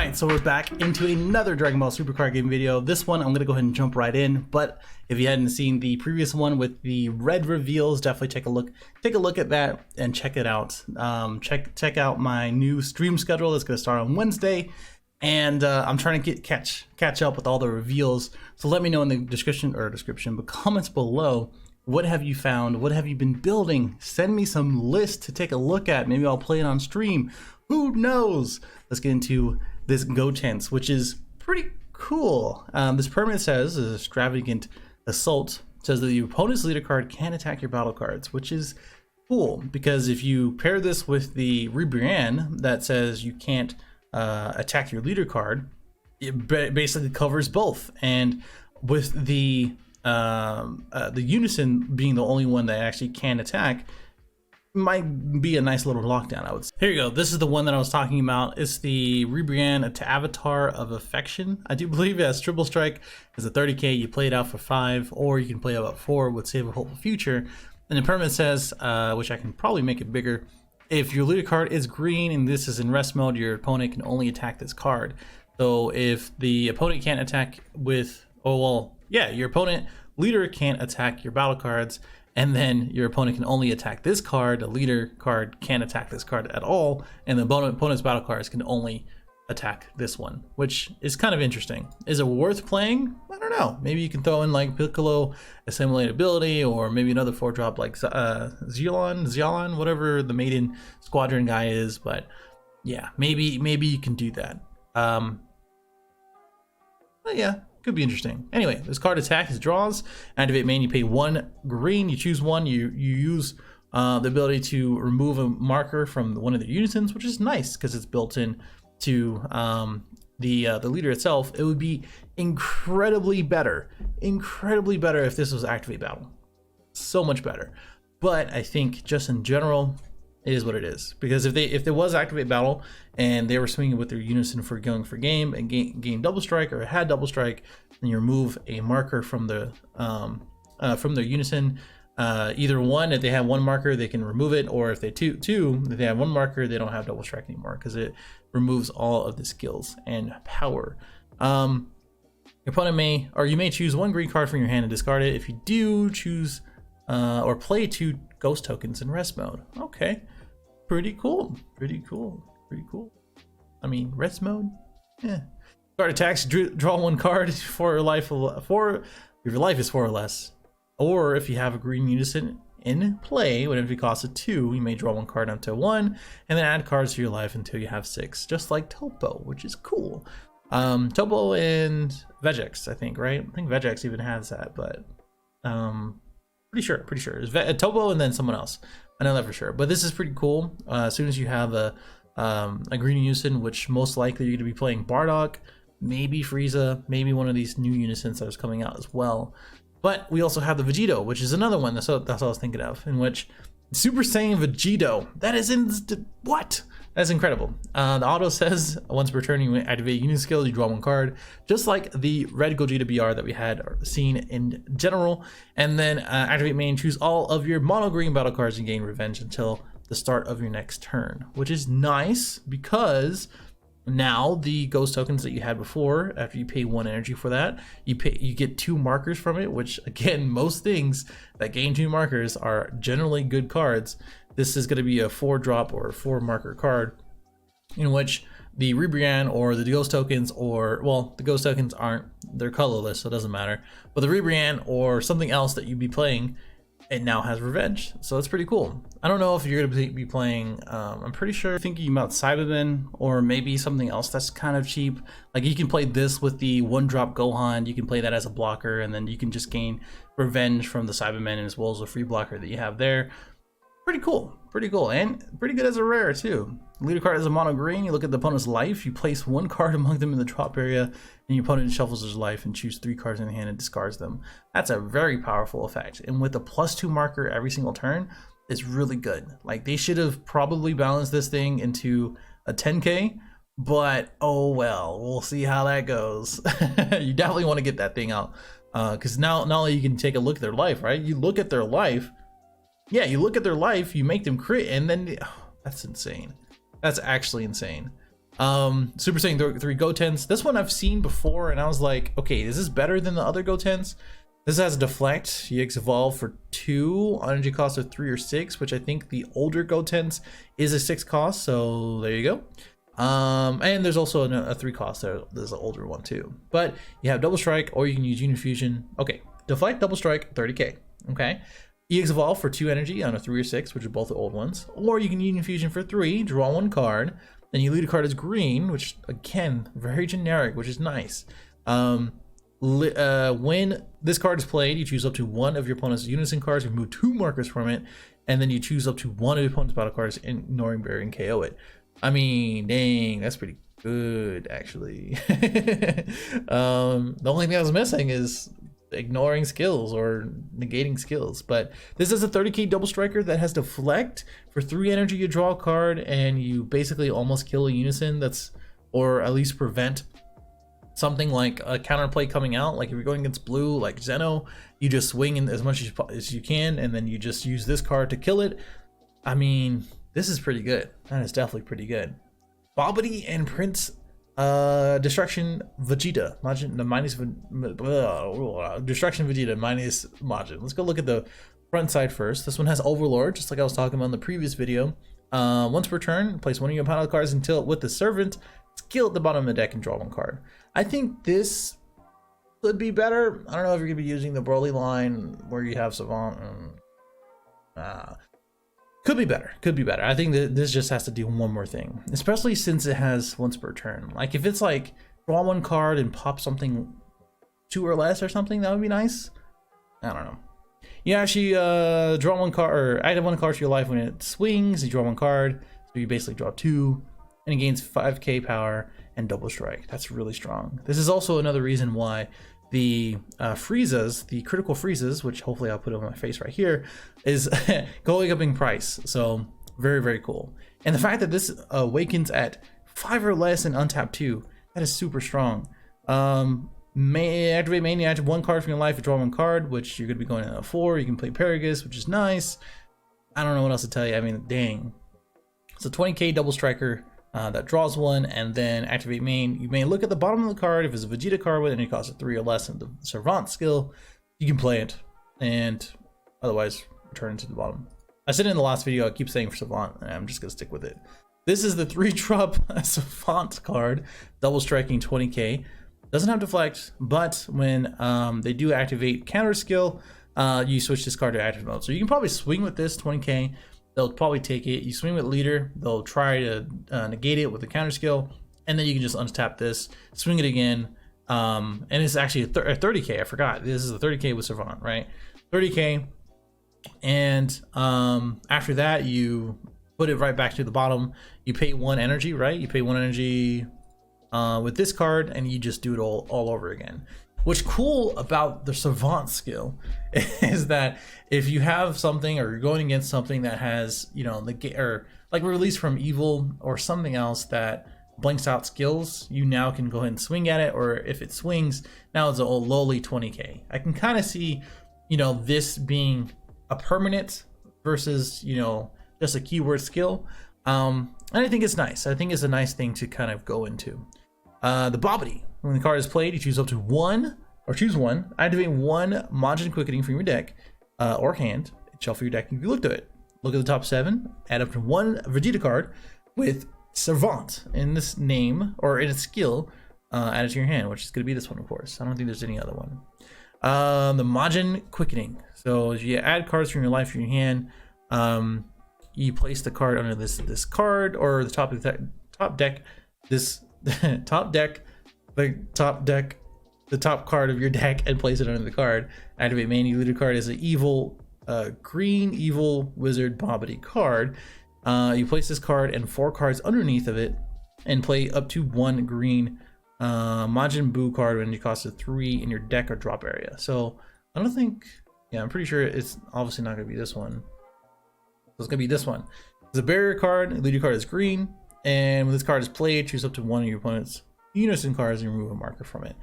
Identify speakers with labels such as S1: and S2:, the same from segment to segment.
S1: Alright, so we're back into another Dragon Ball Super card game video. This one, I'm going to go ahead and jump right in, but if you hadn't seen the previous one with the red reveals, definitely take a look at that and check it out. Check out my new stream schedule that's going to start on Wednesday, and I'm trying to catch up with all the reveals. So let me know in the description, but comments below. What have you found? What have you been building? Send me some lists to take a look at. Maybe I'll play it on stream. Who knows? Let's get into this Goten, which is pretty cool. This permanent says, is extravagant assault, says that the opponent's leader card can attack your battle cards, which is cool because if you pair this with the Rebrand that says you can't attack your leader card, it basically covers both. And with the Unison being the only one that actually can attack, might be a nice little lockdown, I would say. Here you go. This is the one that I was talking about. It's the Rebrand Avatar of Affection. I do believe it has triple strike. It's a 30k. You play it out for 5, or you can play it out 4 with Save a Hopeful Future. And the permanent says, which I can probably make it bigger, if your leader card is green and this is in rest mode, your opponent can only attack this card. So if the opponent can't attack with, your opponent leader can't attack your battle cards, and then your opponent can only attack this card. The leader card can't attack this card at all, and the opponent's battle cards can only attack this one, which is kind of interesting. Is it worth playing? I don't know. Maybe you can throw in like Piccolo Assimilate ability, or maybe another 4-drop like Xialan, whatever the Maiden Squadron guy is. But yeah, maybe you can do that. But yeah. Could be interesting. Anyway, this card attack is draws. Activate main, you pay 1 green, you choose one, you use the ability to remove a marker from one of the unisons, which is nice because it's built in to the leader itself. It would be incredibly better if this was activate battle. So much better. But I think just in general, it is what it is, because if there was activate battle and they were swinging with their unison for going for game and gain double strike, or had double strike, then you remove a marker from their unison. Either one, if they have one marker, they can remove it, or if they if they have one marker, they don't have double strike anymore because it removes all of the skills and power. Your opponent you may choose 1 green card from your hand and discard it. If you do, choose or play 2 ghost tokens in rest mode. Okay, pretty cool. I mean, rest mode, yeah. Card attacks, draw 1 card for your life. If your life is 4 or less, or if you have a green unison in play, whenever it costs a 2, you may draw 1 card up to 1, and then add cards to your life until you have 6, just like Topo, which is cool. Topo and Vegex, I think, right? I think Vegex even has that, but pretty sure. It's Topo and then someone else. I know that for sure. But this is pretty cool. As soon as you have a green unison, which most likely you're going to be playing Bardock, maybe Frieza, maybe one of these new unisons that is coming out as well. But we also have the Vegito, which is another one. That's what I was thinking of, in which Super Saiyan Vegito. That is what? That's incredible. The auto says once per turn you activate unit skill, you draw 1 card, just like the red Gogeta BR that we had seen in general. And then activate main, choose all of your mono green battle cards and gain revenge until the start of your next turn, which is nice because now the ghost tokens that you had before, after you pay 1 energy for that, you get 2 markers from it, which again, most things that gain 2 markers are generally good cards. This is going to be a 4-drop or 4-marker card, in which the Rebrand or the ghost tokens, the ghost tokens they're colorless, so it doesn't matter. But the Rebrand or something else that you'd be playing, it now has revenge. So that's pretty cool. I don't know if you're going to be playing, I'm pretty sure thinking about Cyberman or maybe something else that's kind of cheap. Like you can play this with the 1-drop Gohan. You can play that as a blocker, and then you can just gain revenge from the Cyberman as well as a free blocker that you have there. Pretty cool, and pretty good as a rare too. Leader card is a mono green. You look at the opponent's life, you place 1 card among them in the drop area, and your opponent shuffles his life and choose 3 cards in the hand and discards them. That's a very powerful effect, and with a +2 marker every single turn, it's really good. Like they should have probably balanced this thing into a 10k, but oh well, we'll see how that goes. You definitely want to get that thing out, because now not only you can take a look at their life, right? You look at their life. Yeah, you look at their life, you make them crit, and then that's insane. That's actually insane. Super Saiyan 3 Gotens. This one I've seen before, and I was like, okay, is this better than the other Gotens? This has Deflect. EX Evolve for 2, energy cost of 3 or 6, which I think the older Gotens is a 6 cost, so there you go. And there's also a 3 cost there. There's an older one too. But you have Double Strike, or you can use Unifusion. Okay, Deflect, Double Strike, 30k. Okay. EX Evolve for 2 energy on a 3 or 6, which are both the old ones. Or you can Unifusion for 3, draw 1 card, then you lead a card as green, which again, very generic, which is nice. When this card is played, you choose up to one of your opponent's unison cards, remove 2 markers from it, and then you choose up to one of your opponent's battle cards, ignoring, bury, and KO it. I mean, dang, that's pretty good, actually. The only thing I was missing is ignoring skills or negating skills, but this is a 30k double striker that has Deflect. For 3 energy, you draw a card, and you basically almost kill a unison or at least prevent something like a counterplay coming out. Like if you're going against blue, like Zeno, you just swing in as much as you can, and then you just use this card to kill it. I mean, this is pretty good. That is definitely pretty good. Bobbity and Prince Destruction Vegeta. Destruction Vegeta minus Majin. Let's go look at the front side first. This one has Overlord, just like I was talking about in the previous video. Once per turn, place one of your pile cards until with the servant skill at the bottom of the deck and draw 1 card. I think this could be better. I don't know if you're gonna be using the Broly line where you have Savant. Could be better. Could be better. I think that this just has to do one more thing, especially since it has once per turn. Like if it's like draw 1 card and pop something 2 or less or something, that would be nice. I don't know. You actually draw 1 card, or add 1 card to your life when it swings. You draw 1 card, so you basically draw 2, and it gains 5k power and double strike. That's really strong. This is also another reason why the Friezas, the critical Friezas, which hopefully I'll put on my face right here, is going up in price. So very, very cool. And the fact that this awakens at 5 or less in untap 2, that is super strong. Activate main, you activate 1 card from your life, you draw 1 card, which you're going to be going in a 4. You can play Paragus, which is nice. I don't know what else to tell you. I mean, dang. It's a 20k double striker that draws 1, and then activate main. You may look at the bottom of the card. If it's a Vegeta card with any cost of 3 or less in the Servant skill, you can play it, and otherwise return it to the bottom. I said it in the last video, I keep saying for Savant, and I'm just going to stick with it. This is the 3-drop Savant card, double striking 20k. Doesn't have Deflect, but when they do activate counter skill, you switch this card to active mode. So you can probably swing with this 20k. They'll probably take it. You swing with leader, they'll try to negate it with a counter skill, and then you can just untap this, swing it again, and it's actually a 30k. I forgot. This is a 30k with Servant, right? 30k, and after that, you put it right back to the bottom. You pay 1 energy, right? You pay 1 energy with this card, and you just do it all over again. What's cool about the Savant skill is that if you have something, or you're going against something that has, you know, or like release from evil or something else that blanks out skills, you now can go ahead and swing at it. Or if it swings, now it's a lowly 20k. I can kind of see, you know, this being a permanent versus, you know, just a keyword skill. And I think it's nice. I think it's a nice thing to kind of go into. The Bobbity. When the card is played, you choose up to 1, or choose 1, activate 1 Majin Quickening from your deck or hand, shuffle your deck, and you look to it. Look at the top 7, add up to 1 Vegeta card with Servant in this name, or in its skill, add it to your hand, which is going to be this one, of course. I don't think there's any other one. The Majin Quickening. So as you add cards from your life from your hand, you place the card under this card, or the top deck, this the top card of your deck, and place it under the card. Activate main. You leader card is an evil green evil wizard Bobbity card. You place this card and 4 cards underneath of it, and play up to 1 green Majin Buu card when it costs a 3 in your deck or drop area. So I don't think, yeah, I'm pretty sure it's obviously not going to be this one. So it's going to be this one. It's a barrier card. The leader card is green, and when this card is played, choose up to 1 of your opponent's unison cards and remove a marker from it.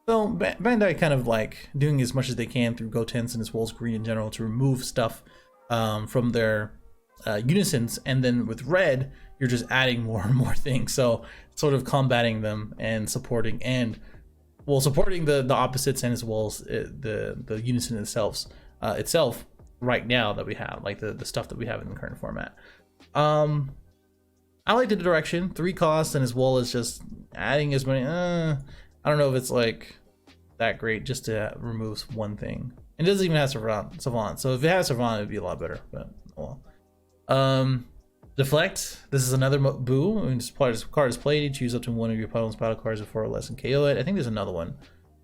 S1: So Bandai kind of like doing as much as they can through Goten's and as well as Green in general to remove stuff from their unisons, and then with red you're just adding more and more things, so sort of combating them and supporting the opposites, and as well as the unison itself right now that we have, like the stuff that we have in the current format. I like the direction, 3 costs, and as well as just adding as many. I don't know if it's like that great just to remove one thing. It doesn't even have Savant, so if it has Savant, it'd be a lot better. But well, deflect. This is another boo. When this card is played, you choose up to one of your opponent's battle cards with 4 or less and KO it. I think there's another one.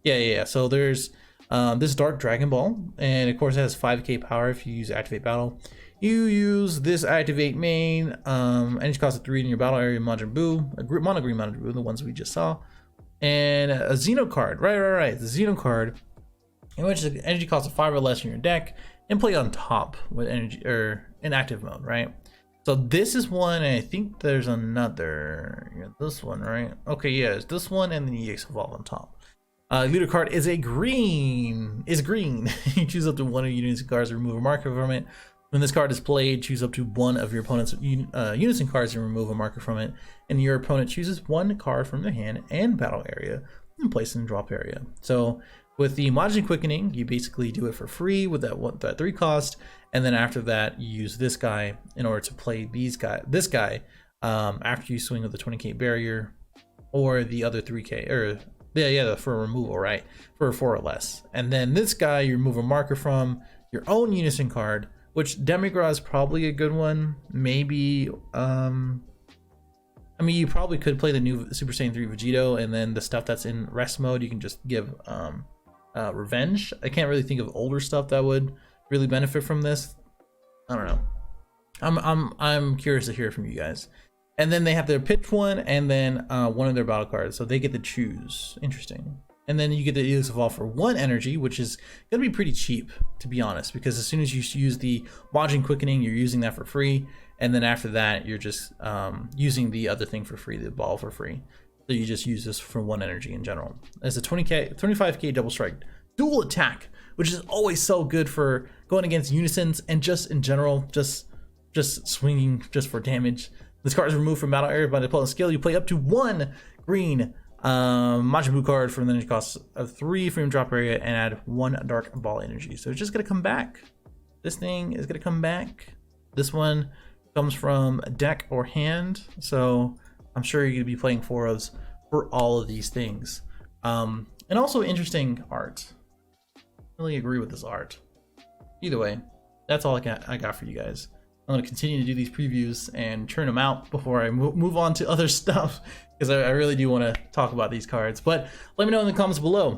S1: Yeah. So there's this Dark Dragon Ball, and of course it has 5k power if you use Activate Battle. You use this Activate main, energy cost of 3 in your battle area, Majin Buu, a mono green Majin Buu, the ones we just saw, and a Xeno card. Right. The Xeno card, in which the energy cost of 5 or less in your deck, and play on top with energy or in active mode, right? So this is one, and I think there's another. Yeah, this one, right? Okay, yeah, it's this one, and then the EX Evolve on top. Leader card is green. You choose up to one of your unison cards, remove a marker from it. When this card is played, choose up to one of your opponent's unison cards and remove a marker from it. And your opponent chooses one card from their hand and battle area and place it in drop area. So with the Majin Quickening, you basically do it for free with that 3 cost. And then after that, you use this guy in order to play this guy after you swing with the 20k barrier or the other 3k, or for removal, right? For 4 or less. And then this guy, you remove a marker from your own unison card, which Demigra is probably a good one. Maybe, I mean, you probably could play the new Super Saiyan 3 Vegito, and then the stuff that's in rest mode, you can just give Revenge. I can't really think of older stuff that would really benefit from this. I don't know. I'm curious to hear from you guys. And then they have their pitch one, and then one of their battle cards, so they get to choose. Interesting. And then you get the EX Evolve for 1 energy, which is gonna be pretty cheap, to be honest, because as soon as you use the Majin Quickening, you're using that for free, and then after that, you're just using the other thing for free, the ball for free. So you just use this for 1 energy in general. As a 25k double strike dual attack, which is always so good for going against unisons and just in general, just swinging just for damage. This card is removed from battle area by the opponent's skill. You play up to 1 green Majin Buu card for the energy cost of 3 from drop area and add 1 dark ball energy. So it's just gonna come back. This thing is gonna come back. This one comes from deck or hand, so I'm sure you're gonna be playing 4s for all of these things. And also interesting art. I really agree with this art. Either way, that's all I got for you guys. I'm going to continue to do these previews and churn them out before I move on to other stuff, because I really do want to talk about these cards. But let me know in the comments below.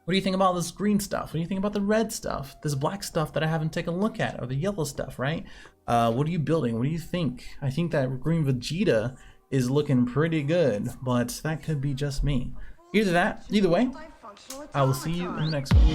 S1: What do you think about this green stuff? What do you think about the red stuff? This black stuff that I haven't taken a look at, or the yellow stuff, right? What are you building? What do you think? I think that green Vegeta is looking pretty good, but that could be just me. Either way, I will see you in the next one.